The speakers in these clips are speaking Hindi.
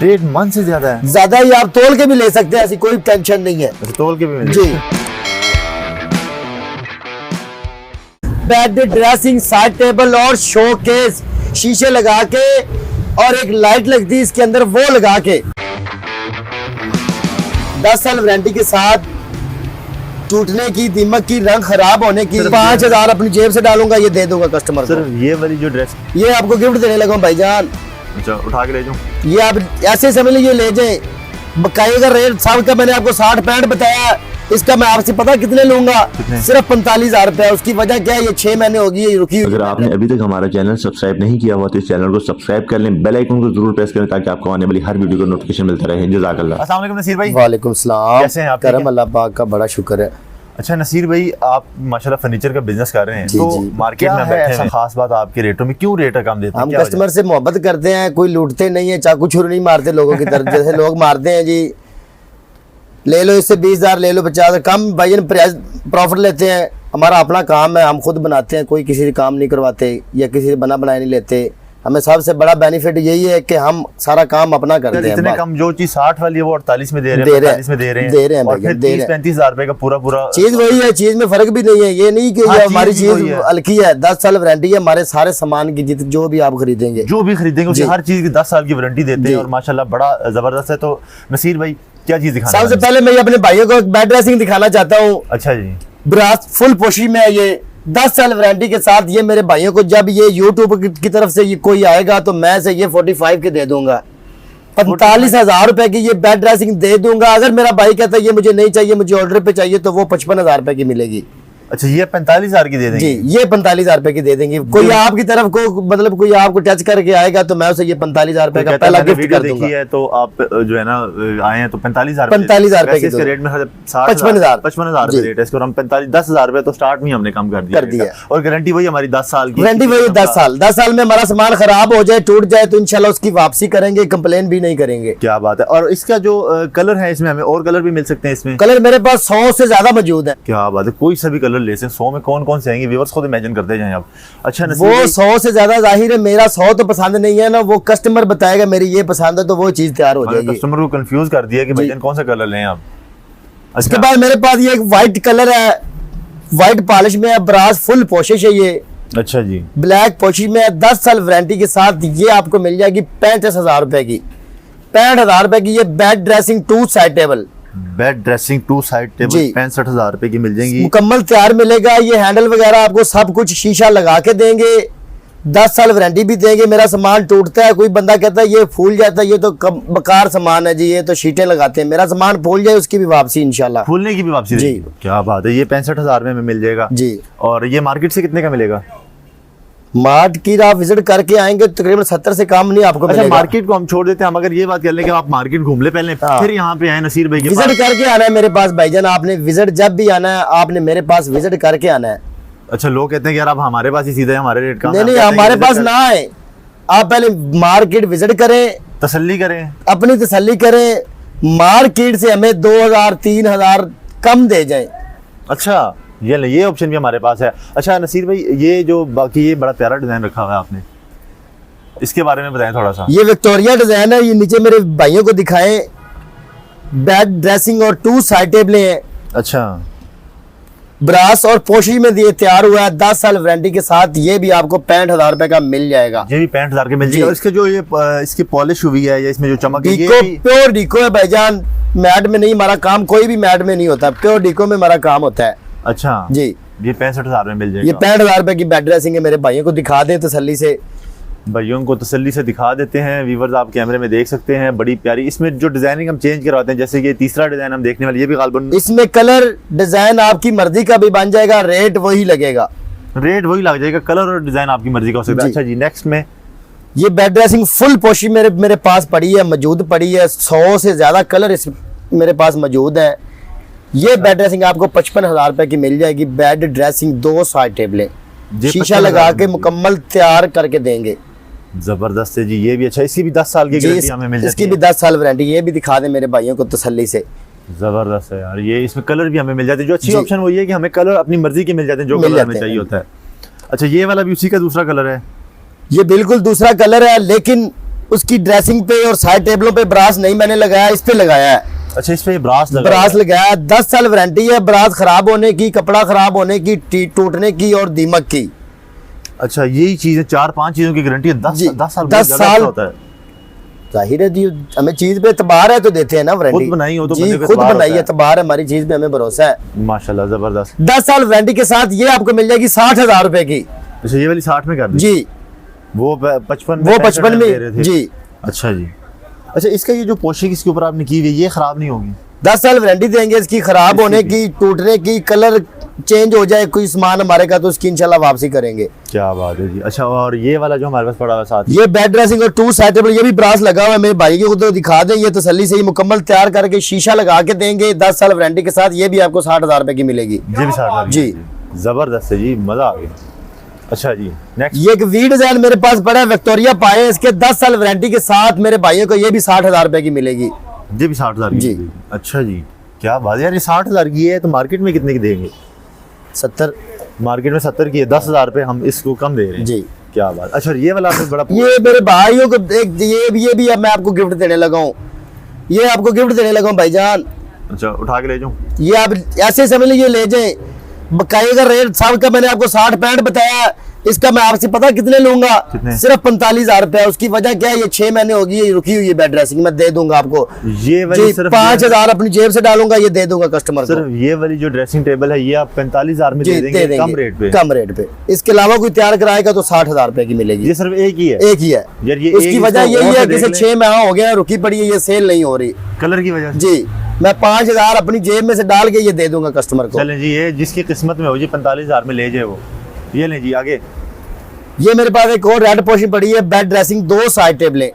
रेट मन से ज्यादा है? ज्यादा ही, आप तोल के भी ले सकते हैं, ऐसी कोई टेंशन नहीं है। तोल के भी जी। बेड, ड्रेसिंग, साइड टेबल और शोकेस, शीशे लगा के और एक लाइट लगती है इसके अंदर, वो लगा के 10 साल वारंटी के साथ। टूटने की, दीमक की, रंग खराब होने की, 5000 अपनी जेब से डालूंगा, ये दे दूंगा कस्टमर को। सर ये वाली जो ड्रेस, ये आपको गिफ्ट देने लगा हूं भाईजान। अच्छा उठा के ले जाऊं? ये आप ऐसे समझ लीजिए, ले जाए। बकाये का रेट सब का मैंने आपको 60-65 बताया, इसका मैं आपसे पता कितने लूंगा? सिर्फ 45,000 रुपया। उसकी वजह क्या है, ये 6 महीने हो गई है रुकी हुई। अगर आपने अभी तक हमारा चैनल सब्सक्राइब नहीं किया हुआ तो इस चैनल को सब्सक्राइब कर लें, बेल आइकन को जरूर प्रेस करें ताकि आपको आने वाली हर वीडियो का नोटिफिकेशन मिलता रहे। जज़ाकल्लाह। अस्सलाम वालेकुम नसीर भाई। वालेकुम सलाम। कैसे हैं आप? करम अल्लाह पाक का बड़ा शुक्र है। अच्छा नसीर भाई, आप माशाल्लाह फर्नीचर का बिजनेस कर रहे हैं, जी, तो जी। मार्केट में बैठे हैं, खास बात आपके रेटों में क्यों रेट कम देते हैं? हम क्या वजह? कस्टमर से मोहब्बत करते हैं, कोई लूटते नहीं है, चाकू छुरी नहीं मारते लोगों की तरफ जैसे लोग मारते हैं। जी ले लो इससे 20,000, ले लो 50,000, कम भाई प्रॉफिट लेते हैं। हमारा अपना काम है, हम खुद बनाते हैं, कोई किसी से काम नहीं करवाते या किसी से बना बनाए नहीं लेते। हमें सबसे बड़ा बेनिफिट यही है कि हम सारा काम अपना करते हैं। इतने कम जो चीज 60 वाली है वो 48 में दे रहे हैं, 45 में दे रहे हैं और फिर 30-35,000 रुपए का पूरा चीज वही है, चीज में फर्क भी नहीं है। ये नहीं कि ये हमारी चीज हल्की है। 10 साल वारंटी है हमारे सारे सामान की, जो भी आप खरीदेंगे, जो भी खरीदेंगे उसकी हर चीज की 10 साल की वारंटी देते हैं और माशाल्लाह बड़ा जबरदस्त है। तो नसीर भाई क्या चीज दिखाना? सबसे पहले मैं अपने भाइयों को बेड ड्रेसिंग दिखाना चाहता हूँ। अच्छा जी। ब्रास फुल पोशी में है ये, 10 साल वारंटी के साथ। ये मेरे भाइयों को जब ये यूट्यूब की तरफ से ये कोई आएगा तो मैं से ये 45 के दे दूंगा। 45,000 रुपए की ये बेड ड्रेसिंग दे दूंगा। अगर मेरा भाई कहता है ये मुझे नहीं चाहिए, मुझे ऑर्डर पे चाहिए, तो वो 55,000 रुपए की मिलेगी। अच्छा ये 45,000 की दे देंगे? जी ये 45,000 रुपए की दे देंगे। कोई आपकी तरफ को मतलब कोई आपको टच करके आएगा तो मैं उसे ये 45,000 रुपए का पहला गिफ्ट कर दूंगा। देखी है तो आप जो है ना आए हैं तो 45,000 रुपए के रेट में 55,000 रेट है इसको। हम 10,000 रुपए तो स्टार्ट में हमने कम कर दिया और गारंटी वही हमारी 10 साल की। गारंटी वही 10 साल में हमारा सामान खराब हो जाए, टूट जाए तो इंशाल्लाह उसकी वापसी करेंगे, कंप्लेन भी नहीं करेंगे। क्या बात है। और इसका जो कलर है इसमें हमें और कलर भी मिल सकते हैं इसमें? कलर मेरे पास 100 से ज्यादा मौजूद है। क्या बात है। कोई सा भी कलर ले सकते हैं। 100 में कौन से आएंगे व्यूअर्स खुद इमेजिन करते जाएं आप। अच्छा वो 100 से ज्यादा जाहिर है, मेरा 100 तो पसंद नहीं है ना, वो कस्टमर बताएगा मेरी ये पसंद है तो वो चीज तैयार हो जाएगी। कस्टमर को कंफ्यूज कर दिया कि भाई कौन सा कलर लें आप। इसके बाद मेरे पास ये एक व्हाइट कलर है, व्हाइट पॉलिश में है, ब्रास फुल पोशिश है ये। अच्छा जी। ब्लैक पोशिश में है, 10 साल वारंटी के साथ। ये आपको मिल जाएगी 65,000 रुपए की। 65,000 रुपए की ये bed dressing 2 side table, bed dressing 2 side table 65,000 रुपए की मिल जाएगी। मुकम्मल तैयार मिलेगा। ये हैंडल वगैरह आपको सब कुछ शीशा लगा के देंगे, 10 साल वारंटी भी देंगे। मेरा सामान टूटता है, कोई बंदा कहता है ये फूल जाता है, ये तो बेकार सामान है जी, ये तो शीटें लगाते हैं। मेरा सामान फूल जाए उसकी भी वापसी इंशाल्लाह। फूलने की भी वापसी जी। क्या बात है। ये 65,000 में मिल जाएगा जी। और ये मार्केट से कितने का मिलेगा? मार्ट की आप विजिट करके आएंगे तकरीबन 70 से कम नहीं आपको मिलेगा। मार्केट को हम छोड़ देते हैं, हम अगर ये बात कर लें कि आप मार्केट घूम ले पहले फिर यहाँ पे आए नसीर भाई के विजिट करके आना है मेरे पास भाईजान। आपने विजिट जब भी आना है आपने मेरे पास विजिट करके आना है। अच्छा लोग कहते हैं कि यार आप हमारे पास ही सीधे हमारे रेट का। नहीं हमारे पास ना आए, आप पहले मार्केट विजिट करें, तसल्ली करें, अपनी तसल्ली करें। मार्केट से हमें 2,000-3,000 कम दे जाए। अच्छा ये ऑप्शन भी हमारे पास है। अच्छा नसीर भाई ये जो बाकी ये बड़ा प्यारा डिजाइन रखा हुआ है आपने, इसके बारे में बताएं थोड़ा सा। ये विक्टोरिया डिजाइन है, ये नीचे मेरे भाइयों को दिखाएं। बेड ड्रेसिंग और 2 साइड टेबलें हैं। अच्छा ब्रास और पोशी में दिए तैयार हुआ है, 10 साल वारंटी के साथ। ये भी आपको 65,000 रुपए का मिल जाएगा। ये भी 65,000 के मिल जाएगा। इसके जो ये इसकी पॉलिश हुई है या इसमें जो चमक है ये प्योर डीको है भाईजान, मैट में नहीं। हमारा काम कोई भी मैट में नहीं होता, प्योर डीको में हमारा काम होता है। अच्छा जी। ये 65,000 में मिल जाएगा। ये 65,000 रुपए की बेड ड्रेसिंग है। मेरे भाइयों को दिखा दे तसल्ली से। भाइयों को तसल्ली से दिखा देते हैं। व्यूअर्स आप कैमरे में देख सकते हैं, बड़ी प्यारी। इसमें जो डिजाइनिंग हम चेंज करवाते हैं, जैसे कि तीसरा डिजाइन हम देखने वाले, ये भी गालबन इसमें कलर डिजाइन आपकी मर्जी का भी बन जाएगा, रेट वही लगेगा। रेट वही लग जाएगा, कलर और डिजाइन आपकी मर्जी का हो सकता है। अच्छा जी नेक्स्ट में ये बेड ड्रेसिंग फुल पोशी मेरे पास पड़ी है, मौजूद पड़ी है। 100 से ज्यादा कलर इस मेरे पास मौजूद है। ये बेड ड्रेसिंग आपको 55,000 रुपए की मिल जाएगी। बेड ड्रेसिंग 2 साइड टेबलें शीशा लगा के मुकम्मल तैयार करके देंगे। जबरदस्त है जी। ये भी अच्छा, इसकी भी 10 साल की गारंटी हमें मिल जाती है। इसकी भी 10 साल वारंटी। ये भी दिखा दे मेरे भाइयों को तसल्ली से। जबरदस्त है यार। ये इसमें कलर भी हमें मिल जाते हैं। जो अच्छी ऑप्शन वो ये है कि हमें कलर अपनी मर्जी के मिल जाते हैं, जो कलर हमें चाहिए होता है। अच्छा ये वाला भी उसी का दूसरा कलर है? ये बिल्कुल दूसरा कलर है, लेकिन उसकी ड्रेसिंग पे और साइड टेबलों पे ब्रास नहीं मैंने लगाया, इस पे लगाया है। अच्छा, इस पे ब्रास लगा ब्रास लगाया, 10 साल वारंटी है। ब्रास खराब होने की, कपड़ा खराब होने की, टूटने की और दीमक की। अच्छा, यही चीजें 4-5 चीजों की गारंटी है। 10 जी, साल 10 साल होता है। जाहिर है जी, हमें चीज पे एतबार है तो देते हैं ना वारंटी। खुद बनाई हो तो जी, बंदे को खुद एतबार बनाई होता है, है। एतबार है, हमारी चीज पे हमें भरोसा है। माशाल्लाह, जबरदस्त। 10 साल वारंटी के साथ ये आपको मिल जाएगी 60,000 रुपए की। अच्छा, ये वाली 60 में कर दी। जी, वो 55 वो 65 55 दे रहे में। थे। जी, अच्छा जी। अच्छा, इसका ये जो पोशिक इसके ऊपर आपने की हुई है, ये खराब नहीं होगी? 10 साल वारंटी देंगे इसकी। खराब होने की, टूटने की, कलर चेंज हो जाए कोई सामान हमारे का तो उसकी इंशाल्लाह वापसी करेंगे। क्या बात है जी। अच्छा, और ये वाला जो हमारे पास पड़ा हुआ है साथ, ये बेड ड्रेसिंग और 2 साइड टेबल, ये भी ब्रास लगा हुआ है। मेरे भाई को तो दिखा दें, ये तसल्ली से ही मुकम्मल तैयार करके शीशा लगा के देंगे 10 साल वारंटी के साथ। ये भी आपको 60,000 रुपए की मिलेगी। ये भी 60,000 जी। जबरदस्त है जी, मजा आ गया। अच्छा जी, नेक्स्ट। ये एक वी डिजाइन मेरे पास पड़ा है, विक्टोरिया पाए, इसके 10 साल वारंटी के साथ मेरे भाइयों को ये भी 60,000 रुपए की मिलेगी। ये भी 60,000 की जी। मिलेगी। अच्छा जी, क्या बात है यार। ये 60,000 की है तो मार्केट में कितने की देंगे? 70। मार्केट में 70 की है, 10,000 पे हम इसको कम दे रहे हैं। जी। क्या बात। अच्छा, ये वाला आपने बड़ा ये मेरे भाइयों को एक ये भी अब मैं आपको गिफ्ट देने लगा हूँ। ये आपको गिफ्ट देने लगा हूँ भाईजान। अच्छा, उठा के ले जाऊं? ये आप ऐसे समझ लीजिए, ले जाए। बकाये का रेट साहब का मैंने आपको 60-65 बताया, इसका मैं आपसे पता कितने लूंगा? कितने? सिर्फ 45,000 रुपए। उसकी वजह क्या है, ये 6 महीने होगी ये रुकी हुई है बेड ड्रेसिंग, मैं दे दूंगा आपको। ये वाली जी, सिर्फ 5,000 अपनी जेब से डालूंगा, ये दे दूंगा कस्टमर को। सिर्फ ये वाली जो ड्रेसिंग टेबल है, ये आप 45,000 में जी, दे देंगे कम रेट पे? कम रेट पे। इसके अलावा कोई तैयार कराएगा तो 60,000 रुपए की मिलेगी। ये सिर्फ एक ही है? एक ही है यार, ये उसकी एक वजह इसको यही और है से कि देख लें। 6 माह हो गया रुकी पड़ी है, ये सेल नहीं हो रही। कलर की वजह से? जी, मैं 5,000 अपनी जेब में से डाल के ये दे दूंगा कस्टमर को। चलें जी, ये जिसकी किस्मत में हो जी 45,000 में ले जाए वो। ये लें जी, आगे। ये मेरे पास एक और रेड पोर्शन पड़ी है, बेड ड्रेसिंग 2 साइड टेबलें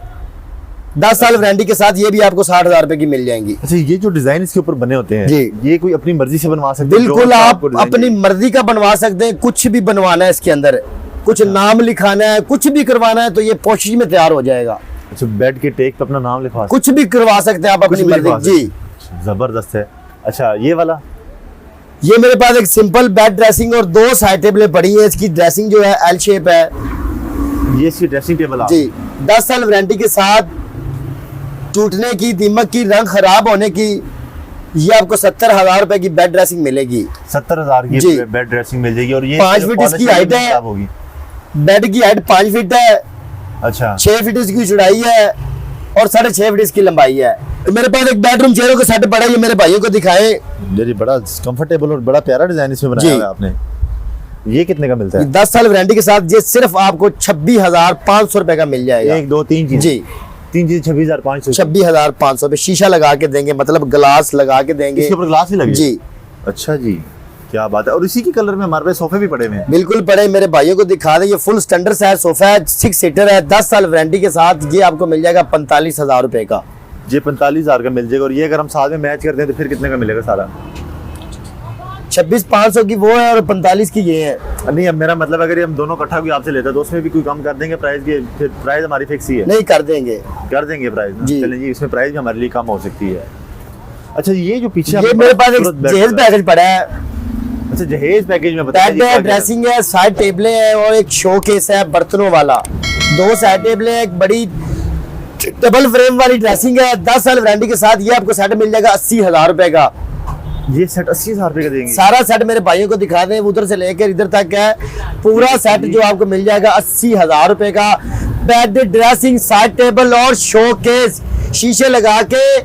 10 साल वारंटी के साथ, ये भी आपको 60,000 रुपए की मिल जाएंगी। अच्छा, ये जो डिजाइन इसके ऊपर बने होते हैं, जी। ये कोई अपनी मर्जी से बनवा सकते हैं? बिल्कुल, जो आप आपको डिजाइन अपनी मर्जी का बनवा सकते हैं। कुछ भी बनवाना है इसके अंदर, कुछ नाम लिखाना है, कुछ भी करवाना है तो ये पोशी में तैयार हो जाएगा। अच्छा, बेड के टेक पे अपना नाम लिखवा कुछ भी करवा सकते हैं आप अपनी मर्जी। जी, जबरदस्त है। अच्छा, ये वाला? ये मेरे पास एक सिंपल बेड ड्रेसिंग और 2 साइड टेबलें पड़ी है। इसकी ड्रेसिंग जो है एल शेप है। ये इसकी ड्रेसिंग टेबल आप? जी, 10 साल वारंटी के साथ, टूटने की, दीमक की, रंग खराब होने की, ये आपको 70,000 रुपए की बेड ड्रेसिंग मिलेगी। 70,000 की जी। बेड ड्रेसिंग मिल जाएगी। और ये 5 फीट इसकी हाइट है। होगी? बेड की हाइट 5 फीट है, अच्छा। 6 फीट इसकी चौड़ाई है और 6.5 फीट इसकी लंबाई है। तो मेरे पास एक बेडरूम चेयरों का सेट पड़ा है, ये मेरे भाइयों को दिखाए। जी, बड़ा कंफर्टेबल और बड़ा प्यारा डिजाइन इसमें बनाया जी। हुआ है आपने। ये कितने का मिलता है? 10 साल वारंटी के साथ ये सिर्फ आपको 26,500 रुपए का मिल जाएगा। 1 2 3 चीज? जी, 3 चीज 26,500। 26,500 पे शीशा लगा के देंगे, मतलब ग्लास लगा के देंगे। इसके ऊपर ग्लास भी लगे? जी, अच्छा जी, क्या बात है। और इसी के कलर में हमारे पास सोफे भी पड़े हुए हैं। बिल्कुल पड़े। मेरे भाइयों को दिखा दें, ये फुल स्टैंडर्ड साइज सोफा है, 6 सीटर है, 10 साल वारंटी के साथ ये आपको मिल जाएगा 45,000 रुपए का। ये 45,000 का मिल जाएगा। और ये अगर हम साथ में मैच करते हैं तो फिर कितने का मिलेगा सारा? 26,500 की वो है और 45 की ये है। नहीं, अब मेरा मतलब अगर ये हम दोनों इकट्ठा भी आपसे लेते हैं तो उसमें भी कोई कम कर देंगे प्राइस के? फिर प्राइस हमारी फिक्स ही है? नहीं, कर देंगे। कर देंगे प्राइस? जी। चलें जी, इसमें प्राइस भी हमारे लिए कम हो सकती है। अच्छा, ये जो पीछे ये आपके मेरे पास एक खूबसूरत बेड जहेज पड़ा है। पैकेज पड़ा है। अच्छा, जहेज पैकेज में बताइए बेड है, ड्रेसिंग है, साइड टेबलें हैं और एक शो केस है बर्तनों वाला। 2 साइड टेबलें, एक बड़ी डबल फ्रेम वाली ड्रेसिंग है। 10 साल वारंटी के साथ ये आपको सेट मिल जाएगा 80,000 रुपए का। ये सेट 80,000 रुपए का देंगे? सारा सेट मेरे भाइयों को दिखा दें, उधर से लेकर इधर तक है। पूरा सेट जो आपको मिल जाएगा 80,000 रुपए का। बेड, ड्रेसिंग, साइड टेबल और शो केस, शीशे लगा के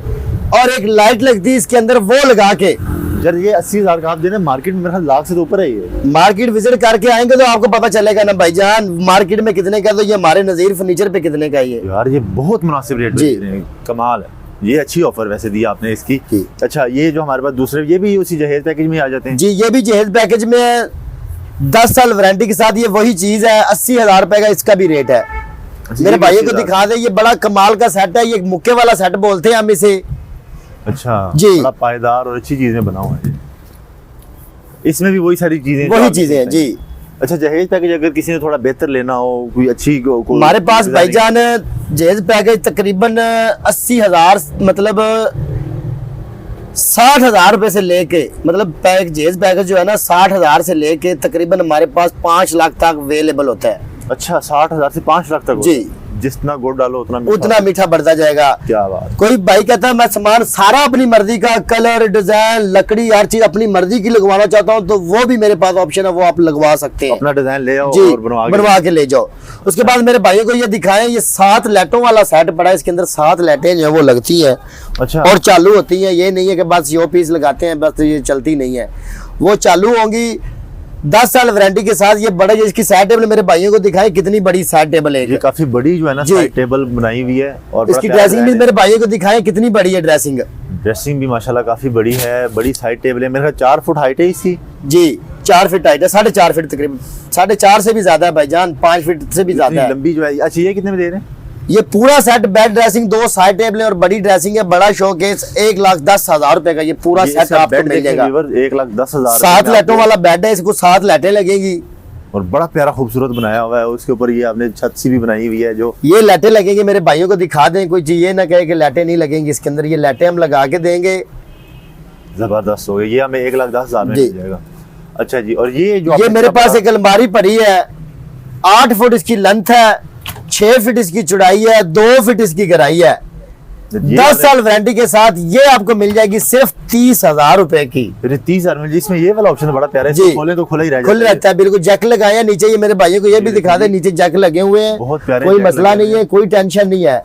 और एक लाइट लगती है इसके अंदर, वो लगा के। यार, ये 80,000 का आप दे रहे हैं, मार्केट में मेरे ख्याल लाख से तो ऊपर है ये। मार्केट विजिट करके आएंगे तो आपको पता चलेगा ना भाईजान, मार्केट में कितने का, तो ये हमारे नज़ीर फर्नीचर पे कितने का ये। यार, ये बहुत मुनासिब रेट जी। दे रहे हैं, कमाल है। ये अच्छी ऑफर वैसे दी आपने इसकी। जी। अच्छा, ये जो हमारे पास दूसरे, ये भी उसी जहेज पैकेज में आ जाते हैं? जी, ये भी जहेज पैकेज में है, 10 साल वारंटी के साथ। ये वही चीज है, 80,000 रुपए का इसका भी रेट है। अच्छा, मेरे ये भाइयों को 80,000 दिखा दे, ये बड़ा कमाल का सेट है, ये मुक्के वाला सेट बोलते हैं हम इसे। अच्छा जी। बड़ा पायदार और अच्छी चीजें बना हुआ है। इसमें भी वही सारी चीजें जो वही आप चीजें हैं देखते हैं। जी। अच्छा, जहेज पैकेज अगर किसी ने थोड़ा बेहतर लेना हो, कोई अच्छी हमारे पास भाईजान जहेज पैकेज तकरीबन 80,000, मतलब 60,000 रुपए से लेके, मतलब जहेज पैकेज जो है ना 60,000 से लेके तकरीबन हमारे पास 5 लाख तक अवेलेबल होता है। अच्छा, 60,000 से 5 लाख तक? जी। जितना गुड़ डालो उतना मीठा उतना मीठा बढ़ता जाएगा। क्या बात। कोई भाई कहता है मैं सामान सारा अपनी मर्जी का, कलर, डिजाइन, लकड़ी, हर चीज अपनी मर्जी की लगवाना चाहता हूँ, तो वो भी मेरे पास ऑप्शन है, वो आप लगवा सकते हैं। अपना डिजाइन ले आओ जी, और बनवा के ले जाओ। उसके बाद मेरे भाइयों को ये दिखाएं, ये 7 लाइटों वाला सेट पड़ा है, इसके अंदर 7 लाइटें जो है वो लगती हैं अच्छा। और चालू होती हैं। ये नहीं है कि बस यो पीस लगाते हैं बस ये चलती नहीं है, वो चालू होंगी 10 साल वारंटी के साथ। ये बड़ा, इसकी साइड टेबल मेरे भाइयों को दिखाएं, कितनी बड़ी साइड टेबल है। ये काफी बड़ी जो है ना साइड टेबल बनाई हुई है, और इसकी ड्रेसिंग भी मेरे भाइयों को दिखाएं, कितनी बड़ी है ड्रेसिंग। ड्रेसिंग भी माशाल्लाह काफी बड़ी है, बड़ी साइड टेबल है। मेरे ख्याल 4 फुट हाइट है इसकी। जी 4 फीट हाइट है, 4.5 फीट तकरीबन, 4.5 से भी ज्यादा है भाईजान, 5 फीट से भी ज्यादा है। लंबी जो है। अच्छा ये कितने में दे रहे हैं? ये पूरा set, bed dressing, 2 side table और बड़ी ड्रेसिंग है, बड़ा शोकेस, 1,10,000 रुपए का ये पूरा सेट आपको मिल जाएगा। 1,10,000 7 लाइटों वाला बेड है, इसको 7 लाइटें लगेगी और बड़ा प्यारा खूबसूरत बनाया हुआ है। उसके ऊपर ये आपने छत सी भी बनाई हुई है जो ये लाइटें लगेंगी। मेरे भाइयों को दिखा दें, कोई चीज ये ना कहे कि लाइटें नहीं लगेंगी, इसके अंदर ये लाइटें हम लगा के देंगे। जबरदस्त हो गई। ये हमें 1,10,000 में मिल जाएगा। अच्छा जी। और ये जो ये मेरे पास एक अलमारी पड़ी है, 8 फुट इसकी लेंथ है, 6 फीट इसकी चौड़ाई है, 2 फीट इसकी गहराई है। 10 साल वारंटी के साथ ये आपको मिल जाएगी सिर्फ 30,000 रुपए की। 30,000 में, जिसमें ये वाला ऑप्शन बड़ा प्यारा है, जी, खोले तो खुला ही रह खुल रहता है बिल्कुल। जैक लगाए हैं नीचे, ये मेरे भाइयों को ये भी दिखा दे, नीचे जैक लगे हुए हैं, बहुत प्यारे कोई जैक मसला लगे नहीं है, कोई टेंशन नहीं है।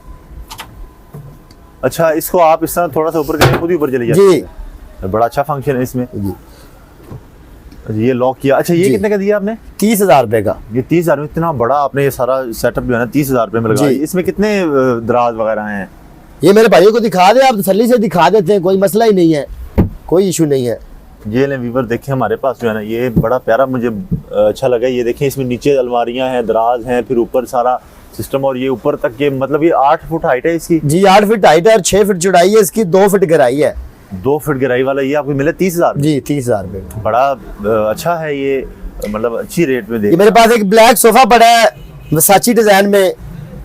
अच्छा इसको आप इस तरह थोड़ा सा ऊपर करके खुद ही ऊपर चली जी जाती है। बड़ा अच्छा फंक्शन है इसमें। ये लॉक किया। अच्छा ये कितने का दिया आपने? 30,000 रुपए का। ये 30,000 में इतना बड़ा आपने ये सारा सेटअप जो है ना 30,000 रुपए में लगा। इसमें कितने दराज वगैरह हैं? ये मेरे भाइयों को दिखा दे, आप तसल्ली से दिखा देते हैं, कोई मसला ही नहीं है, कोई इशू नहीं है। ये ले वीवर देखें हमारे पास जो है ना, ये बड़ा प्यारा मुझे अच्छा लगा। ये देखें इसमें नीचे अलमारियां हैं, दराज हैं, फिर ऊपर सारा सिस्टम, और ये ऊपर तक ये मतलब ये 8 फुट हाइट है इसकी। जी 8 फीट हाइट है और 6 फीट चौड़ाई है इसकी, 2 फीट गहराई है। 2 फीट गहराई वाला ये आपको मिला 30,000 जी 30,000 रुपए का। बड़ा अच्छा है ये, मतलब अच्छी रेट में दे। ये मेरे पास एक ब्लैक सोफा पड़ा है, वसाची डिजाइन में,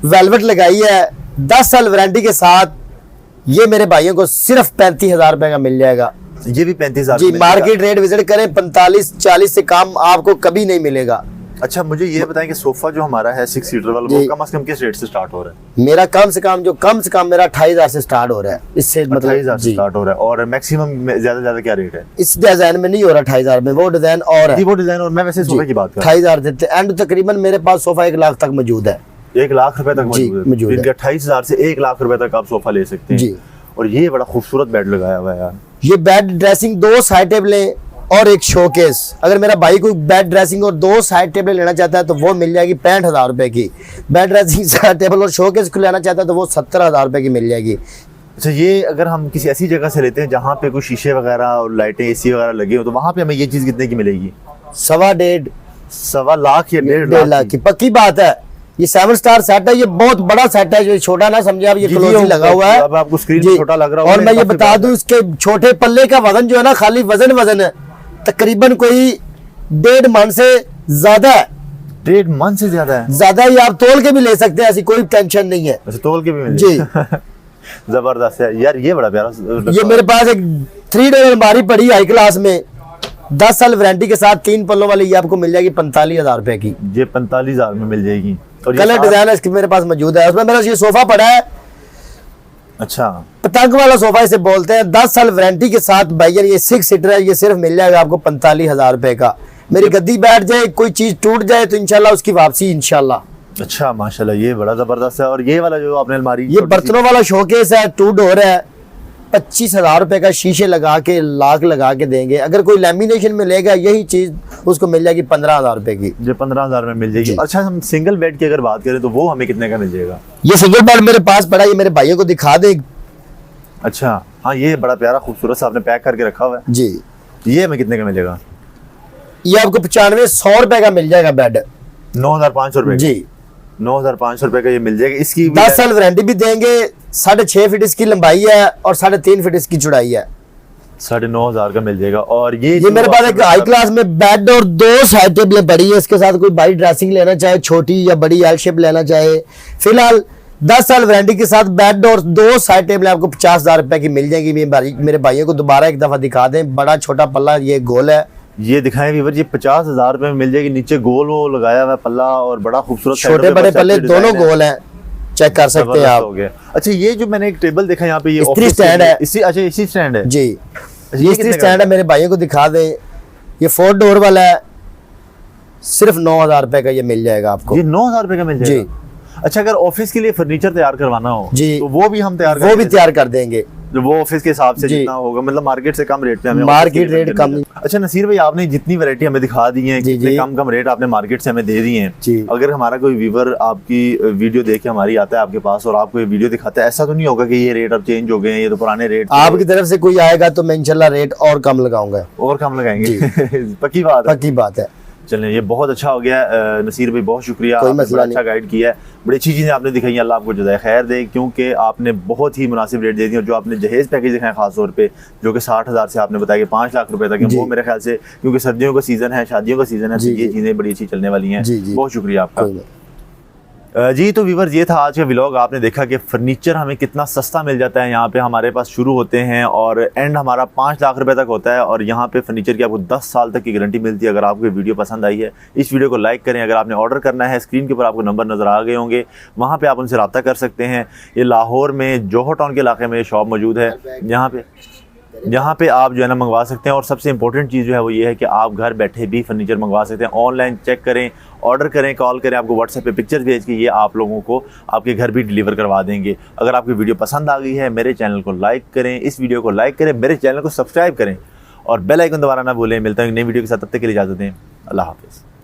वेलवेट लगाई है, 10 साल वारंटी के साथ। ये मेरे भाइयों को सिर्फ 35,000 रुपए का मिल जाएगा। ये भी 35,000 जी मार्केट रेट विजिट करें, 45-40 से कम आपको कभी नहीं मिलेगा। अच्छा मुझे ये बताएं कि सोफा जो हमारा है 6 सीटर वाला, वो कम से कम किस रेट से स्टार्ट हो रहा है? मेरा कम से कम मेरा 28,000 से स्टार्ट हो रहा है। इससे 28,000 से स्टार्ट हो रहा है। और मैक्सिमम ज्यादा ज्यादा क्या रेट है? इस डिजाइन में नहीं हो रहा 28,000 में, वो डिजाइन और है। वो डिजाइन, और मैं वैसे सोफे की बात कर रहा हूं। 28,000 देते एंड तकरीबन मेरे पास सोफा 1 लाख तक मौजूद है। 1 लाख रुपए तक मौजूद है। 28,000 से 1 लाख रुपए तक आप सोफा ले सकते हैं। जी। और ये बड़ा खूबसूरत बेड लगाया हुआ है यार। ये बेड ड्रेसिंग, 2 साइड टेबलें और एक शोकेस। अगर मेरा भाई कोई बेड ड्रेसिंग और 2 साइड टेबलें लेना चाहता है तो वो मिल जाएगी 65,000 रुपए की। बेड ड्रेसिंग, साइड टेबल और शोकेस को लेना चाहता है तो वो 70,000 रुपए की मिल जाएगी। अच्छा ये अगर हम किसी ऐसी जगह से लेते हैं जहाँ पे कोई शीशे वगैरह और लाइटें AC वगैरह लगी हो, तो वहाँ पे हमें ये चीज कितने की मिलेगी? 1.5 लाख या 1.5 लाख की पक्की बात है। ये 7 स्टार सेट है, ये बहुत बड़ा सेट है, जो छोटा ना समझे आप, ये क्लोज लगा हुआ है। अब आपको स्क्रीन पे छोटा लग रहा होगा। और मैं ये बता दूं, इसके छोटे पल्ले का वजन जो है ना, खाली वजन है तकरीबन कोई 1.5 मन से ज्यादा है। 1.5 मन से ज्यादा है? ज्यादा ही, आप तोल के भी ले सकते हैं, ऐसी कोई टेंशन नहीं है। अच्छा तोल के भी मिल जी। जबरदस्त है यार, ये बड़ा प्यारा। ये मेरे पास एक 3 डोर अलमारी पड़ी हाई क्लास में, 10 साल वारंटी के साथ, 3 पल्लों वाली, ये आपको मिल जाएगी 45,000 रुपए की। ये 45,000 में मिल जाएगी। और कलर डिजाइन इसके मेरे पास मौजूद है। उसमें मेरा ये सोफा पड़ा है, अच्छा पतंग वाला सोफा इसे बोलते हैं, 10 साल वारंटी के साथ भाईजान। ये 6 सीटर है, ये सिर्फ मिल जाएगा आपको 45,000 रुपए का। मेरी गद्दी बैठ जाए, कोई चीज टूट जाए तो इंशाल्लाह उसकी वापसी इंशाल्लाह। अच्छा माशाल्लाह, ये बड़ा जबरदस्त है। और ये वाला जो आपने अलमारी, ये बर्तनों वाला शोकेस है, 2 डोर है, 25,000 रुपए का शीशे लगा के, लाख लगा के देंगे। अगर कोई लैमिनेशन में लेगा यही चीज, उसको मिल जाएगी 15,000 रुपए की। जो 15,000 में मिल जाएगी। अच्छा हम सिंगल बेड की अगर बात करें तो वो हमें कितने का मिल जाएगा? ये सिंगल बेड मेरे पास पड़ा, ये मेरे भाइयों को दिखा दे। अच्छा हाँ, ये बड़ा प्यारा खूबसूरत सा आपने पैक करके रखा हुआ है जी। ये हमें कितने का मिलेगा? ये आपको 9500 रुपए का मिल जाएगा बेड। 9,500 रुपए जी। 9,500 रुपए का ये मिल जाएगा। इसकी 10 साल वारंटी भी देंगे। 6.5 फीट इसकी लंबाई है और 3.5 फीट इसकी चौड़ाई है। 9,500 का मिल जाएगा। और ये मेरे पास एक हाई क्लास में बेड और 2 साइड टेबलें पड़ी है। इसके साथ कोई बड़ी ड्रेसिंग लेना चाहे, छोटी या बड़ी एल शेप लेना चाहे, फिलहाल 10 साल वारंटी के साथ बेड और 2 साइड टेबलें आपको 50,000 रुपए की मिल जाएगी। मेरे भाइयों को दोबारा एक दफा दिखा दें, बड़ा छोटा पल्ला, ये गोल है, ये दिखाएं व्यूअर, ये 50,000 रुपए में मिल जाएगी। नीचे गोल वो लगाया हुआ है पल्ला और बड़ा खूबसूरत, छोटे बड़े पल्ले दोनों गोल हैं। चेक कर सकते हैं जबरदस्त आप। हो गया। अच्छा ये जो मैंने एक टेबल देखा यहाँ पे, ये इस्त्री office के stand लिए- है। इसी अच्छा इसी स्टैंड है जी, ये ये कितने का स्टैंड है, है? मेरे भाइयों को दिखा दें। ये 4 डोर वाला है, सिर्फ 9,000 रुपए का ये मिल जाएगा आपको। ये 9,000 रुपए का मिल जाएगा। अच्छा अगर ऑफिस के लिए फर्नीचर तैयार करवाना हो जी, तो वो भी हम तैयार वो भी तैयार कर देंगे। जो वो ऑफिस के हिसाब से जी। जितना होगा, मतलब मार्केट से कम रेट पे हमें मार्केट office के लिए रेट फर्नीचर कम। मिल जाए। अच्छा नसीर भाई, आपने जितनी वैरायटी हमें दिखा दी है, जी, कितने जी। कम रेट आपने मार्केट से हमें दे दिए हैं। जी। अगर हमारा कोई व्यूवर आपकी वीडियो देख के हमारी आता है आपके पास और आपको ये वीडियो दिखाता है, ऐसा तो नहीं होगा कि ये रेट अब चेंज हो गए हैं, ये तो पुराने रेट आपकी तरफ से कोई आएगा तो मैं इंशाल्लाह रेट और कम लगाऊंगा। और कम लगाएंगे पक्की बात है। पक्की बात है। चलें, ये बहुत अच्छा हो गया। नसीर भाई बहुत शुक्रिया, कोई आपने मसला बड़ा नहीं। अच्छा गाइड किया है, बड़ी अच्छी चीज़ें आपने दिखाई हैं। अल्लाह आपको जज़ाए खैर दे, क्योंकि आपने बहुत ही मुनासिब रेट दे दिए। और जो आपने जहेज़ पैकेज दिखाए खास तौर पे, जो कि 60,000 से आपने बताया कि 5 लाख रुपए तक है, जी। वो मेरे ख्याल से क्योंकि सर्दियों का सीज़न है, शादियों का सीज़न है, तो जी, ये जी। चीज़ें बड़ी अच्छी चलने वाली हैं। जी, जी। बहुत शुक्रिया आपका। कोई नहीं। जी तो व्यूअर्स, ये था आज का व्लॉग। आपने देखा कि फर्नीचर हमें कितना सस्ता मिल जाता है। यहाँ पे हमारे पास शुरू होते हैं और एंड हमारा 5 लाख रुपए तक होता है। और यहाँ पे फर्नीचर की आपको 10 साल तक की गारंटी मिलती है। अगर आपको ये वीडियो पसंद आई है, इस वीडियो को लाइक करें। अगर आपने ऑर्डर करना है, स्क्रीन के ऊपर आपको नंबर नज़र आ गए होंगे, वहाँ पर आप उनसे रब्ता कर सकते हैं। ये लाहौर में जोहर टाउन के इलाके में ये शॉप मौजूद है। यहाँ पे आप जो है ना मंगवा सकते हैं। और सबसे इंपॉर्टेंट चीज़ जो है वो ये है कि आप घर बैठे भी फर्नीचर मंगवा सकते हैं। ऑनलाइन चेक करें, ऑर्डर करें, कॉल करें, आपको व्हाट्सएप पे पिक्चर्स भेज के ये आप लोगों को आपके घर भी डिलीवर करवा देंगे। अगर आपकी वीडियो पसंद आ गई है, मेरे चैनल को लाइक करें, इस वीडियो को लाइक करें, मेरे चैनल को सब्सक्राइब करें और बेल आइकन दबाना ना भूलें। मिलता हूँ एक नई वीडियो के साथ, तब तक के लिए इजाज़त दें। अल्लाह हाफिज़।